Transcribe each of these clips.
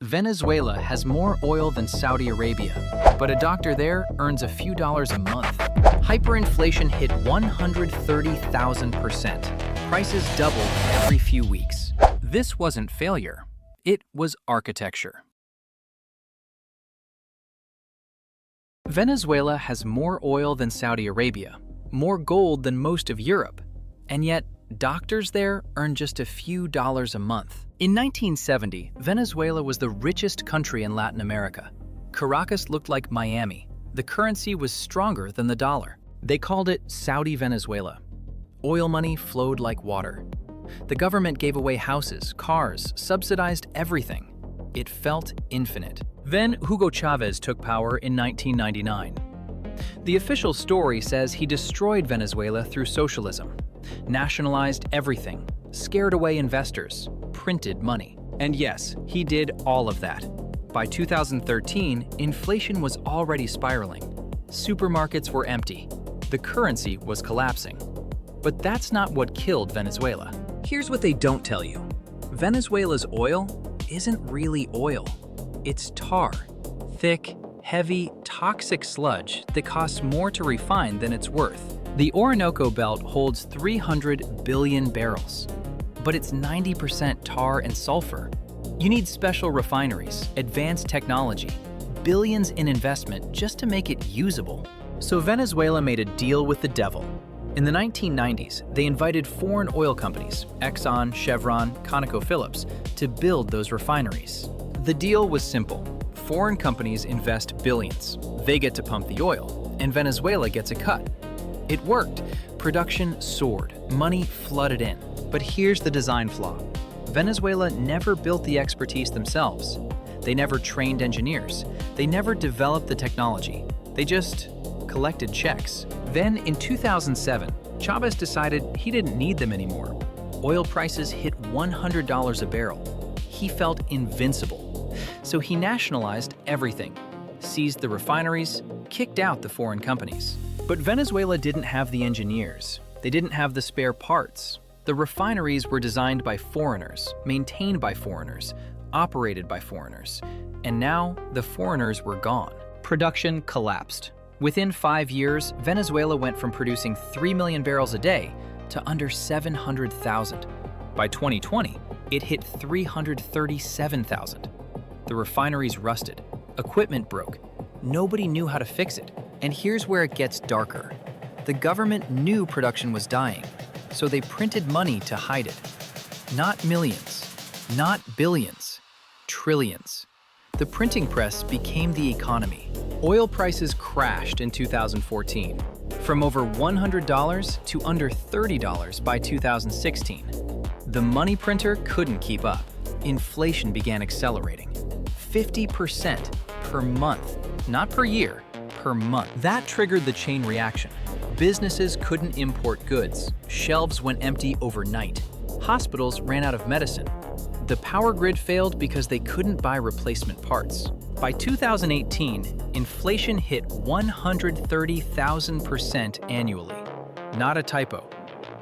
Venezuela has more oil than Saudi Arabia, but a doctor there earns a few dollars a month. Hyperinflation hit 130,000%. Prices doubled every few weeks. This wasn't failure. It was architecture. Venezuela has more oil than Saudi Arabia, more gold than most of Europe, and yet doctors there earn just a few dollars a month. In 1970, Venezuela was the richest country in Latin America. Caracas looked like Miami. The currency was stronger than the dollar. They called it Saudi Venezuela. Oil money flowed like water. The government gave away houses, cars, subsidized everything. It felt infinite. Then Hugo Chavez took power in 1999. The official story says he destroyed Venezuela through socialism, nationalized everything, scared away investors, printed money. And yes, he did all of that. By 2013, inflation was already spiraling. Supermarkets were empty. The currency was collapsing. But that's not what killed Venezuela. Here's what they don't tell you. Venezuela's oil isn't really oil. It's tar. Thick, heavy, toxic sludge that costs more to refine than it's worth. The Orinoco Belt holds 300 billion barrels, but it's 90% tar and sulfur. You need special refineries, advanced technology, billions in investment just to make it usable. So Venezuela made a deal with the devil. In the 1990s, they invited foreign oil companies, Exxon, Chevron, ConocoPhillips, to build those refineries. The deal was simple. Foreign companies invest billions. They get to pump the oil, and Venezuela gets a cut. It worked. Production soared. Money flooded in. But here's the design flaw. Venezuela never built the expertise themselves. They never trained engineers. They never developed the technology. They just collected checks. Then in 2007, Chavez decided he didn't need them anymore. Oil prices hit $100 a barrel. He felt invincible. So he nationalized everything, seized the refineries, kicked out the foreign companies. But Venezuela didn't have the engineers. They didn't have the spare parts. The refineries were designed by foreigners, maintained by foreigners, operated by foreigners. And now the foreigners were gone. Production collapsed. Within 5 years, Venezuela went from producing 3 million barrels a day to under 700,000. By 2020, it hit 337,000. The refineries rusted. Equipment broke. Nobody knew how to fix it. And here's where it gets darker. The government knew production was dying, so they printed money to hide it. Not millions, not billions, trillions. The printing press became the economy. Oil prices crashed in 2014, from over $100 to under $30 by 2016. The money printer couldn't keep up. Inflation began accelerating. 50% per month, not per year, per month. That triggered the chain reaction. Businesses couldn't import goods. Shelves went empty overnight. Hospitals ran out of medicine. The power grid failed because they couldn't buy replacement parts. By 2018, inflation hit 130,000% annually. Not a typo.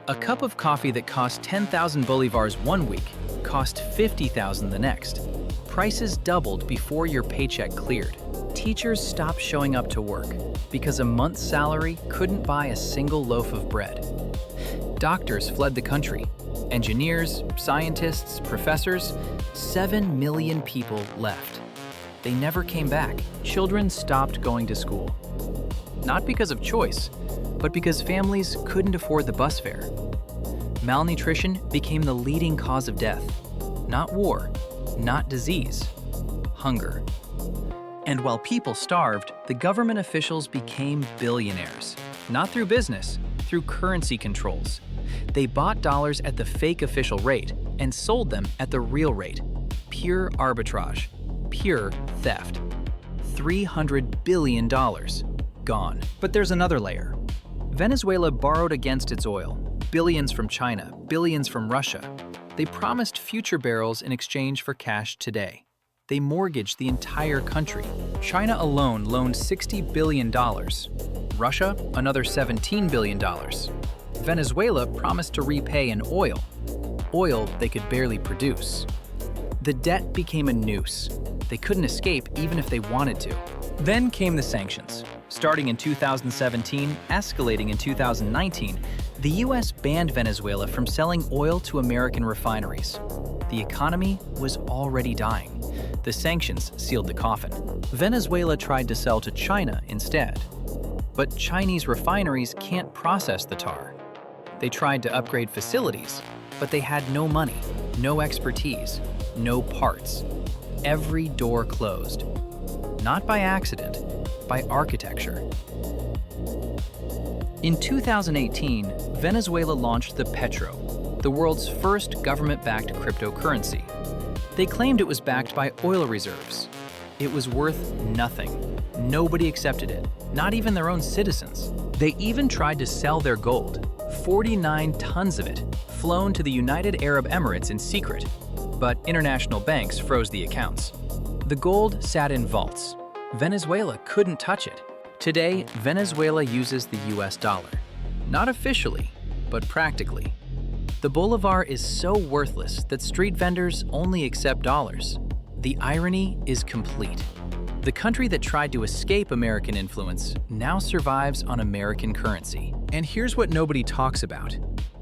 A cup of coffee that cost 10,000 bolivars one week cost 50,000 the next. Prices doubled before your paycheck cleared. Teachers stopped showing up to work because a month's salary couldn't buy a single loaf of bread. Doctors fled the country. Engineers, scientists, professors, 7 million people left. They never came back. Children stopped going to school. Not because of choice, but because families couldn't afford the bus fare. Malnutrition became the leading cause of death. Not war, not disease, hunger. And while people starved, the government officials became billionaires. Not through business, through currency controls. They bought dollars at the fake official rate and sold them at the real rate. Pure arbitrage, pure theft. $300 billion gone. But there's another layer. Venezuela borrowed against its oil, billions from China, billions from Russia. They promised future barrels in exchange for cash today. They mortgaged the entire country. China alone loaned $60 billion. Russia, another $17 billion. Venezuela promised to repay in oil they could barely produce. The debt became a noose. They couldn't escape even if they wanted to. Then came the sanctions. Starting in 2017, escalating in 2019, the US banned Venezuela from selling oil to American refineries. The economy was already dying. The sanctions sealed the coffin. Venezuela tried to sell to China instead. But Chinese refineries can't process the tar. They tried to upgrade facilities, but they had no money, no expertise, no parts. Every door closed. Not by accident, by architecture. In 2018, Venezuela launched the Petro, the world's first government-backed cryptocurrency. They claimed it was backed by oil reserves. It was worth nothing. Nobody accepted it, not even their own citizens. They even tried to sell their gold, 49 tons of it, flown to the United Arab Emirates in secret. But international banks froze the accounts. The gold sat in vaults. Venezuela couldn't touch it. Today, Venezuela uses the US dollar. Not officially, but practically. The bolivar is so worthless that street vendors only accept dollars. The irony is complete. The country that tried to escape American influence now survives on American currency. And here's what nobody talks about.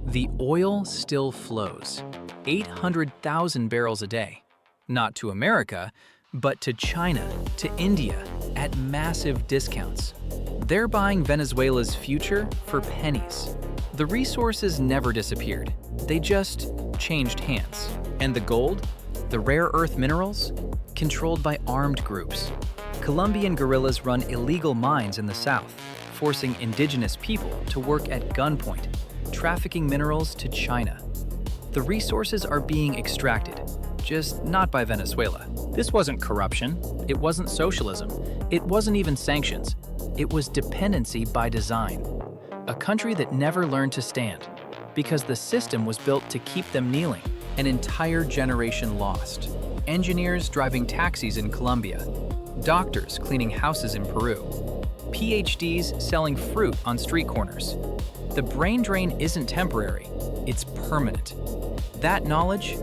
The oil still flows. 800,000 barrels a day. Not to America, but to China, to India, at massive discounts. They're buying Venezuela's future for pennies. The resources never disappeared. They just changed hands. And the gold, the rare earth minerals, controlled by armed groups. Colombian guerrillas run illegal mines in the south, forcing indigenous people to work at gunpoint, trafficking minerals to China. The resources are being extracted, just not by Venezuela. This wasn't corruption, it wasn't socialism, it wasn't even sanctions. It was dependency by design. A country that never learned to stand, because the system was built to keep them kneeling. An entire generation lost. Engineers driving taxis in Colombia, doctors cleaning houses in Peru, PhDs selling fruit on street corners. The brain drain isn't temporary, it's permanent. That knowledge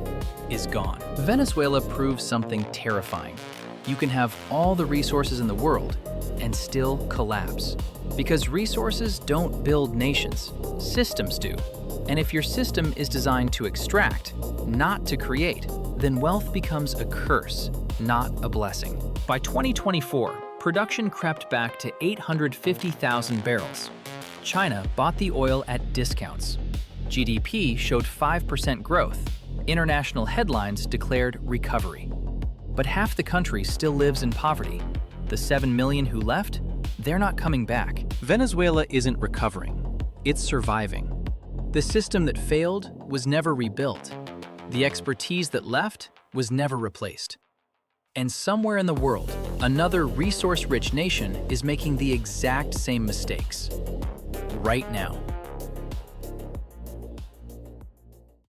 is gone. Venezuela proves something terrifying. You can have all the resources in the world and still collapse. Because resources don't build nations, systems do. And if your system is designed to extract, not to create, then wealth becomes a curse, not a blessing. By 2024, production crept back to 850,000 barrels. China bought the oil at discounts. GDP showed 5% growth. International headlines declared recovery. But half the country still lives in poverty. The 7 million who left, they're not coming back. Venezuela isn't recovering, it's surviving. The system that failed was never rebuilt. The expertise that left was never replaced. And somewhere in the world, another resource-rich nation is making the exact same mistakes. Right now.